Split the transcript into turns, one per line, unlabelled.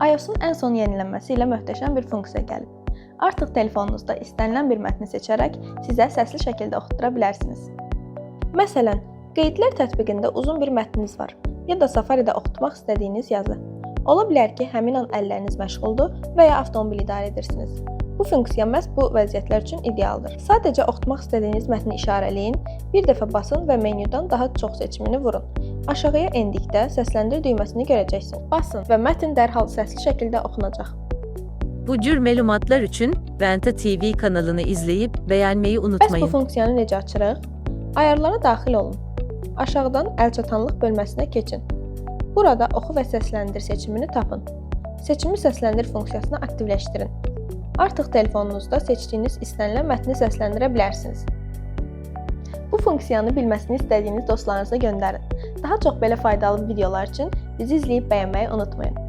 iOS-un ən son yenilənməsi ilə möhtəşəm bir funksiya gəlib. Artıq telefonunuzda istənilən bir mətni seçərək sizə səsli şəkildə oxutdura bilərsiniz. Məsələn, qeydlər tətbiqində uzun bir mətniniz var ya da Safari-də oxutmaq istədiyiniz yazı. Ola bilər ki, həmin an əlləriniz məşğuldur və ya avtomobil idarə edirsiniz. Bu funksiya məhz bu vəziyyətlər üçün idealdır. Sadəcə oxutmaq istədiyiniz mətni işarələyin, bir dəfə basın və menyudan daha çox seçimini vurun. Aşağıya endikdə səsləndir düyməsini görəcəksiniz. Basın və mətn dərhal səsli şəkildə oxunacaq.
Bu cür məlumatlar üçün Venta TV kanalını izləyib bəyənməyi unutmayın.
Bəs bu funksiyanı necə açırıq? Ayarlara daxil olun. Aşağıdan əlçatanlıq bölməsinə keçin. Burada oxu və səsləndir seçimini tapın. Seçimi səsləndir funksiyasını aktivləşdirin. Artıq telefonunuzda seçdiyiniz istənilən mətni səsləndirə bilərsiniz. Bu funksiyanı bilməsini istədiyiniz dostlarınıza göndərin. Daha çox belə faydalı videolar üçün bizi izləyib bəyənməyi unutmayın.